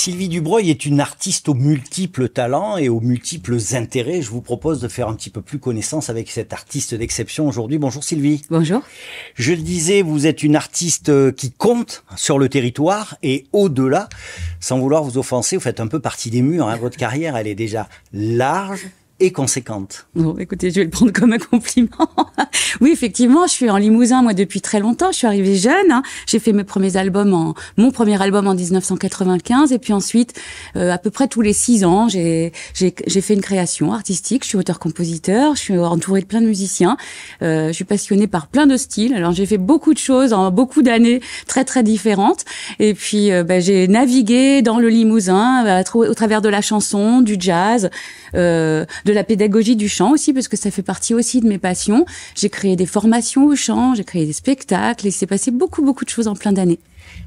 Sylvie Dubreuil est une artiste aux multiples talents et aux multiples intérêts. Je vous propose de faire un petit peu plus connaissance avec cette artiste d'exception aujourd'hui. Bonjour Sylvie. Bonjour. Je le disais, vous êtes une artiste qui compte sur le territoire et au-delà. Sans vouloir vous offenser, vous faites un peu partie des murs. Votre carrière, elle est déjà large et conséquente. Bon, écoutez, je vais le prendre comme un compliment. Oui, effectivement, je suis en Limousin, moi, depuis très longtemps. Je suis arrivée jeune. J'ai fait mon premier album en 1995. Et puis ensuite, à peu près tous les 6 ans, j'ai fait une création artistique. Je suis auteur-compositeur. Je suis entourée de plein de musiciens. Je suis passionnée par plein de styles. Alors, j'ai fait beaucoup de choses en beaucoup d'années très, très différentes. Et puis, j'ai navigué dans le Limousin au travers de la chanson, du jazz, de la pédagogie du chant aussi, parce que ça fait partie aussi de mes passions. J'ai créé des formations au chant, j'ai créé des spectacles, et il s'est passé beaucoup de choses en plein d'années.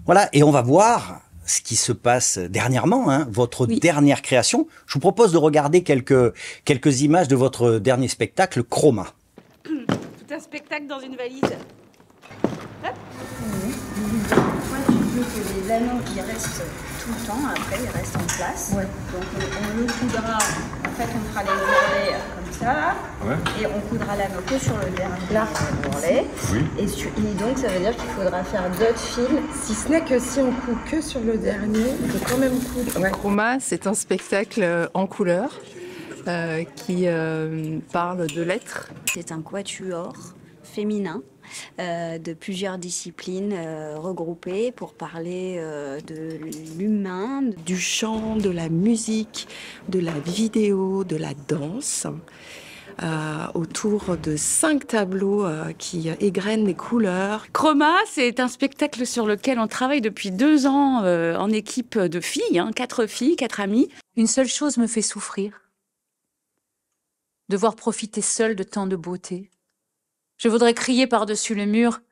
Voilà, et on va voir ce qui se passe dernièrement, votre dernière création. Je vous propose de regarder quelques images de votre dernier spectacle, Chroma. Tout un spectacle dans une valise. Hop. Toi, tu veux que les anneaux qui restent tout le temps, après ils restent en place. Ouais. Donc on le coudra, en fait on fera les bourrelets comme ça, et on coudra l'anneau que sur le dernier bourrelet. Oui. Et donc ça veut dire qu'il faudra faire d'autres fils. Si ce n'est que si on coud que sur le dernier, il faut quand même coudre. Ouais. Chroma, c'est un spectacle en couleur qui parle de l'être. C'est un quatuor féminin de plusieurs disciplines regroupées pour parler de l'humain, du chant, de la musique, de la vidéo, de la danse, autour de 5 tableaux qui égrènent les couleurs. Chroma, c'est un spectacle sur lequel on travaille depuis 2 ans en équipe de filles, 4 filles, 4 amies. Une seule chose me fait souffrir, devoir profiter seule de tant de beauté. Je voudrais crier par-dessus le mur.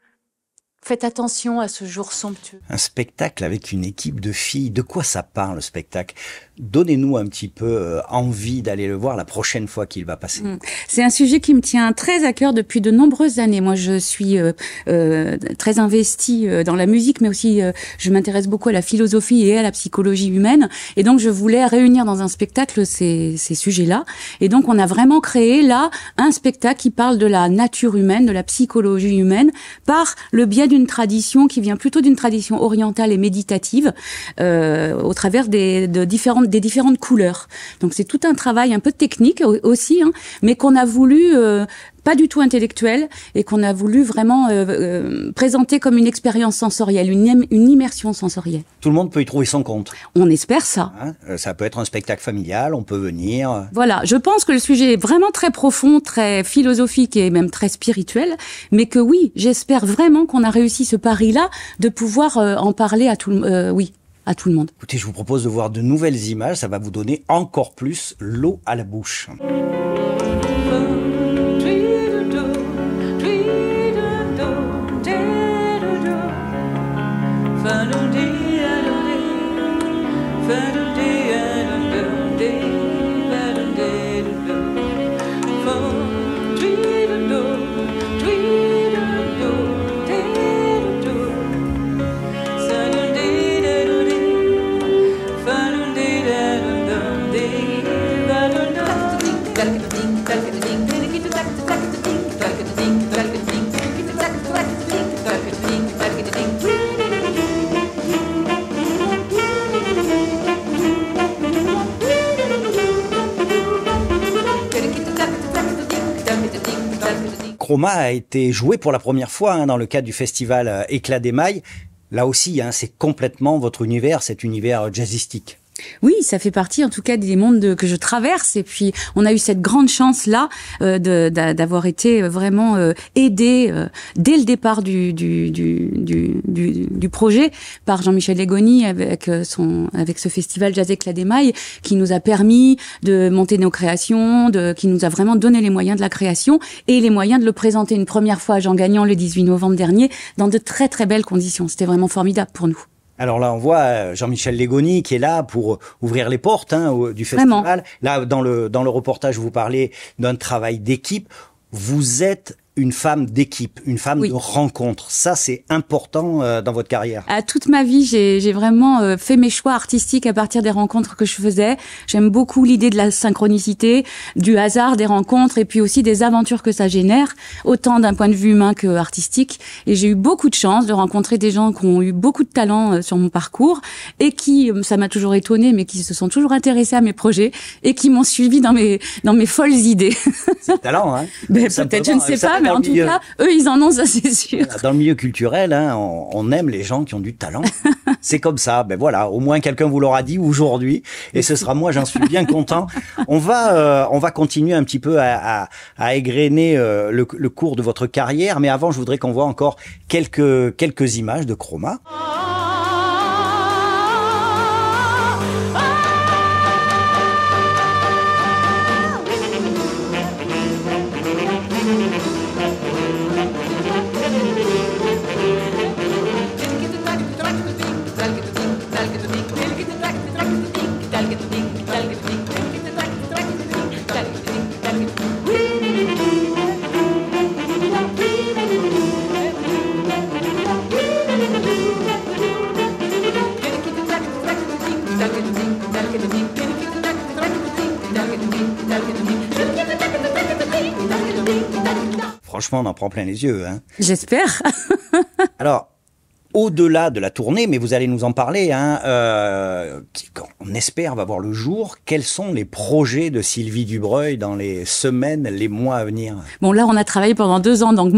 Faites attention à ce jour somptueux. Un spectacle avec une équipe de filles. De quoi ça parle, le spectacle? Donnez-nous un petit peu envie d'aller le voir la prochaine fois qu'il va passer. C'est un sujet qui me tient très à cœur depuis de nombreuses années. Moi, je suis très investie dans la musique, mais aussi je m'intéresse beaucoup à la philosophie et à la psychologie humaine. Et donc, je voulais réunir dans un spectacle ces sujets-là. Et donc, on a vraiment créé là un spectacle qui parle de la nature humaine, de la psychologie humaine, par le biais d'une tradition qui vient plutôt d'une tradition orientale et méditative, au travers des différentes couleurs. Donc c'est tout un travail un peu technique aussi, mais qu'on a voulu pas du tout intellectuel et qu'on a voulu vraiment présenter comme une expérience sensorielle, une immersion sensorielle. Tout le monde peut y trouver son compte. On espère ça. Ça peut être un spectacle familial, on peut venir. Voilà, je pense que le sujet est vraiment très profond, très philosophique et même très spirituel, mais que oui, j'espère vraiment qu'on a réussi ce pari-là de pouvoir en parler à tout le monde. Écoutez, je vous propose de voir de nouvelles images, ça va vous donner encore plus l'eau à la bouche. Chroma a été joué pour la première fois dans le cadre du festival Éclat d'Émail. Là aussi, c'est complètement votre univers, cet univers jazzistique. Oui, ça fait partie en tout cas des mondes que je traverse, et puis on a eu cette grande chance là d'avoir été vraiment aidé dès le départ du projet par Jean-Michel Legoni avec ce festival Jazz Éclat d'Émail qui nous a permis de monter nos créations, qui nous a vraiment donné les moyens de la création et les moyens de le présenter une première fois à Jean Gagnon le 18 novembre dernier dans de très très belles conditions. C'était vraiment formidable pour nous. Alors là, on voit Jean-Michel Legoni qui est là pour ouvrir les portes du festival. Vraiment. Là, dans le reportage, vous parlez d'un travail d'équipe. Vous êtes une femme d'équipe, une femme de rencontre. Ça, c'est important dans votre carrière. À toute ma vie, j'ai vraiment fait mes choix artistiques à partir des rencontres que je faisais. J'aime beaucoup l'idée de la synchronicité, du hasard des rencontres et puis aussi des aventures que ça génère, autant d'un point de vue humain que artistique. Et j'ai eu beaucoup de chance de rencontrer des gens qui ont eu beaucoup de talent sur mon parcours et qui, ça m'a toujours étonnée, mais qui se sont toujours intéressés à mes projets et qui m'ont suivi dans mes folles idées. C'est le talent, hein. Peut-être, je ne sais pas, mais en tout cas, eux, ils en ont, ça c'est sûr. Dans le milieu culturel, hein, on aime les gens qui ont du talent. C'est comme ça. Ben voilà, au moins quelqu'un vous l'aura dit aujourd'hui, et ce sera moi, j'en suis bien content. On va continuer un petit peu à égrener le cours de votre carrière, mais avant, je voudrais qu'on voit encore quelques images de Chroma. Franchement, on en prend plein les yeux, hein. J'espère. Alors, au-delà de la tournée, mais vous allez nous en parler, hein, qui, on espère, va voir le jour. Quels sont les projets de Sylvie Dubreuil dans les semaines, les mois à venir? Bon, là, on a travaillé pendant 2 ans, donc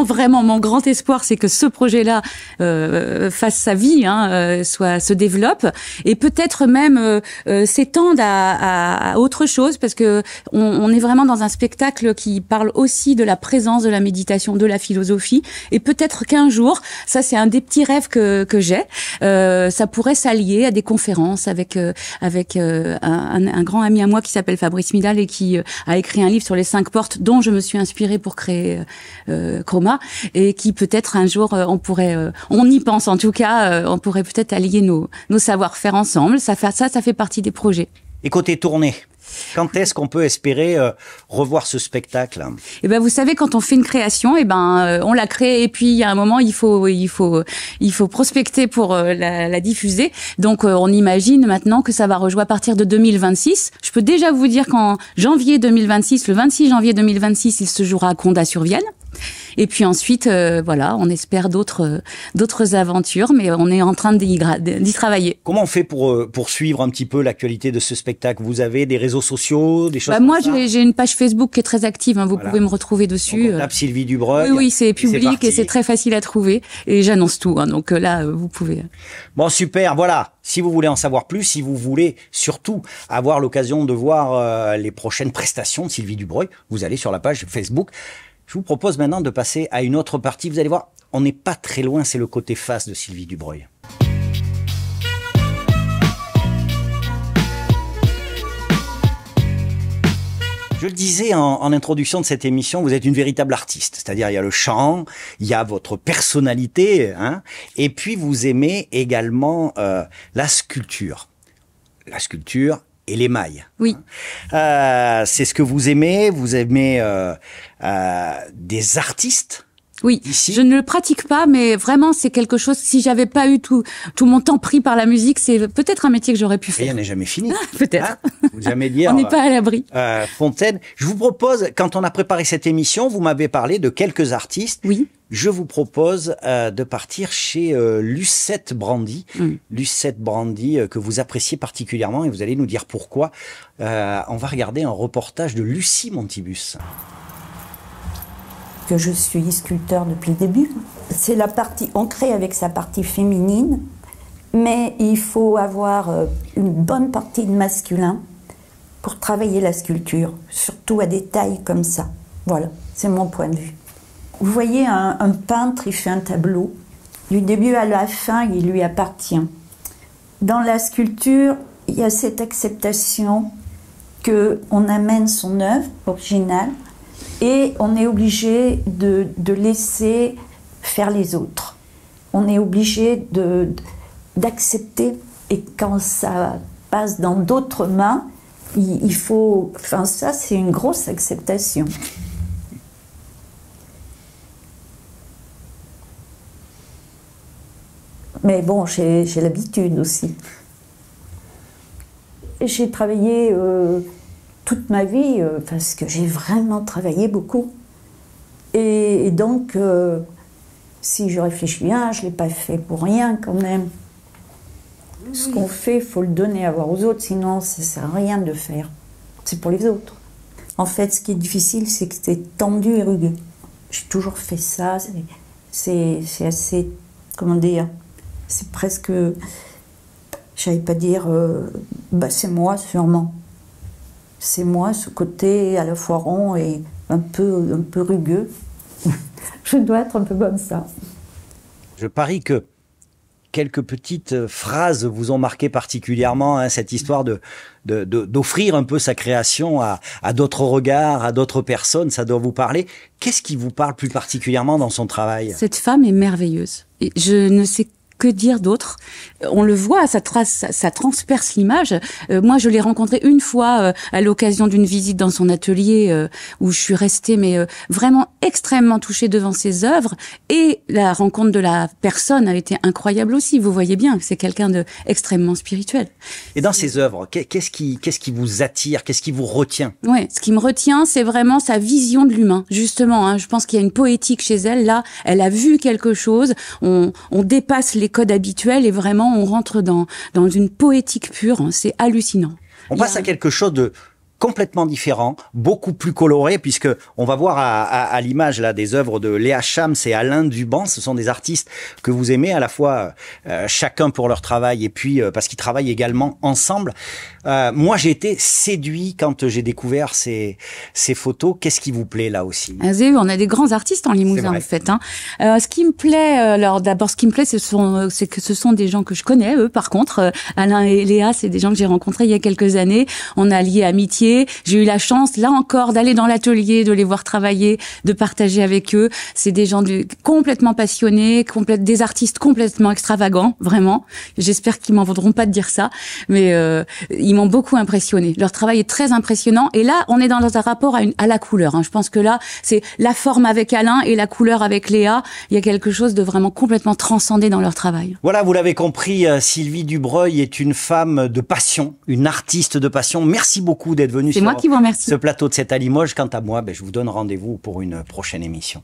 vraiment, mon grand espoir, c'est que ce projet-là fasse sa vie, hein, se développe, et peut-être même s'étende à autre chose, parce que on est vraiment dans un spectacle qui parle aussi de la présence, de la méditation, de la philosophie, et peut-être qu'un jour, ça c'est un des petits rêves que j'ai, ça pourrait s'allier à des conférences avec un grand ami à moi qui s'appelle Fabrice Midal et qui a écrit un livre sur les 5 portes dont je me suis inspirée pour créer Chroma, et qui peut-être un jour on y pense en tout cas, on pourrait peut-être allier nos savoir-faire ensemble. Ça fait partie des projets. Et côté tournée, quand est-ce qu'on peut espérer revoir ce spectacle? Eh ben, vous savez, quand on fait une création, on la crée, et puis il y a un moment, il faut prospecter pour la diffuser. Donc, on imagine maintenant que ça va rejouer à partir de 2026. Je peux déjà vous dire qu'en janvier 2026, le 26 janvier 2026, il se jouera à Condat-sur-Vienne. Et puis ensuite, voilà, on espère d'autres aventures, mais on est en train d'y travailler. Comment on fait pour suivre un petit peu l'actualité de ce spectacle? Vous avez des réseaux sociaux, des choses moi, comme ça? j'ai une page Facebook qui est très active, hein, vous pouvez me retrouver dessus. On tape Sylvie Dubreuil. Oui, c'est public et c'est très facile à trouver. Et j'annonce tout, hein, donc là, vous pouvez. Bon, super, voilà. Si vous voulez en savoir plus, si vous voulez surtout avoir l'occasion de voir les prochaines prestations de Sylvie Dubreuil, vous allez sur la page Facebook. Je vous propose maintenant de passer à une autre partie. Vous allez voir, on n'est pas très loin, c'est le côté face de Sylvie Dubreuil. Je le disais en introduction de cette émission, vous êtes une véritable artiste. C'est-à-dire, il y a le chant, il y a votre personnalité, hein, et puis vous aimez également la sculpture. La sculpture et l'émail. Oui. C'est ce que vous aimez. Vous aimez des artistes. Oui, ici. Je ne le pratique pas, mais vraiment c'est quelque chose. Si j'avais pas eu tout mon temps pris par la musique, c'est peut-être un métier que j'aurais pu faire. Rien n'est jamais fini. Peut-être. Hein, vous jamais dire. On n'est pas à l'abri. Fontaine. Je vous propose, quand on a préparé cette émission, vous m'avez parlé de quelques artistes. Oui. Je vous propose de partir chez Lucette Brandy. Lucette Brandy, que vous appréciez particulièrement, et vous allez nous dire pourquoi. On va regarder un reportage de Lucie Montibus. Que je suis sculpteur depuis le début. C'est la partie, on crée avec sa partie féminine, mais il faut avoir une bonne partie de masculin pour travailler la sculpture, surtout à des tailles comme ça. Voilà, c'est mon point de vue. Vous voyez, un peintre, il fait un tableau. Du début à la fin, il lui appartient. Dans la sculpture, il y a cette acceptation qu'on amène son œuvre originale et on est obligé de laisser faire les autres. On est obligé d'accepter, et quand ça passe dans d'autres mains, il faut... Enfin, ça, c'est une grosse acceptation. Mais bon, j'ai l'habitude aussi. J'ai travaillé toute ma vie, parce que j'ai vraiment travaillé beaucoup. Et donc, si je réfléchis bien, je ne l'ai pas fait pour rien quand même. Ce qu'on fait, il faut le donner à voir aux autres, sinon ça ne sert à rien de faire. C'est pour les autres. En fait, ce qui est difficile, c'est que c'est tendu et rugueux. J'ai toujours fait ça, c'est assez, comment dire, c'est presque, j'allais pas dire, bah c'est moi sûrement. C'est moi, ce côté à la fois rond et un peu rugueux. Je dois être un peu comme ça. Je parie que quelques petites phrases vous ont marqué particulièrement, hein, cette histoire d'offrir un peu sa création à d'autres regards, à d'autres personnes, ça doit vous parler. Qu'est-ce qui vous parle plus particulièrement dans son travail? Cette femme est merveilleuse. Et je ne sais que dire d'autre? On le voit, ça transperce l'image. Moi, je l'ai rencontrée une fois à l'occasion d'une visite dans son atelier où je suis restée vraiment extrêmement touchée devant ses œuvres. Et la rencontre de la personne a été incroyable aussi. Vous voyez bien que c'est quelqu'un d'extrêmement spirituel. Et dans ses œuvres, qu'est-ce qui vous attire? Qu'est-ce qui vous retient? Ouais, ce qui me retient, c'est vraiment sa vision de l'humain. Justement, hein, je pense qu'il y a une poétique chez elle. Là, elle a vu quelque chose. On dépasse les codes habituels et vraiment on rentre dans une poétique pure. C'est hallucinant. On passe à quelque chose de complètement différent, beaucoup plus coloré, puisque on va voir à l'image là des œuvres de Léa Chams et Alain Duban. Ce sont des artistes que vous aimez à la fois chacun pour leur travail et puis parce qu'ils travaillent également ensemble. Moi, j'ai été séduit quand j'ai découvert ces photos. Qu'est-ce qui vous plaît là aussi? On a des grands artistes en Limousin en fait. Hein. Ce qui me plaît, alors d'abord, ce qui me plaît, c'est que ce sont des gens que je connais. Eux, par contre, Alain et Léa, c'est des gens que j'ai rencontrés il y a quelques années. On a lié amitié. J'ai eu la chance, là encore, d'aller dans l'atelier, de les voir travailler, de partager avec eux. C'est des gens complètement passionnés, des artistes complètement extravagants, vraiment. J'espère qu'ils m'en voudront pas de dire ça, mais ils m'ont beaucoup impressionné. Leur travail est très impressionnant. Et là, on est dans un rapport à la couleur. Hein. Je pense que là, c'est la forme avec Alain et la couleur avec Léa. Il y a quelque chose de vraiment complètement transcendé dans leur travail. Voilà, vous l'avez compris, Sylvie Dubreuil est une femme de passion, une artiste de passion. Merci beaucoup d'être venue sur moi qui vous remercie. Ce plateau de C'est à Limoges. Quant à moi, je vous donne rendez-vous pour une prochaine émission.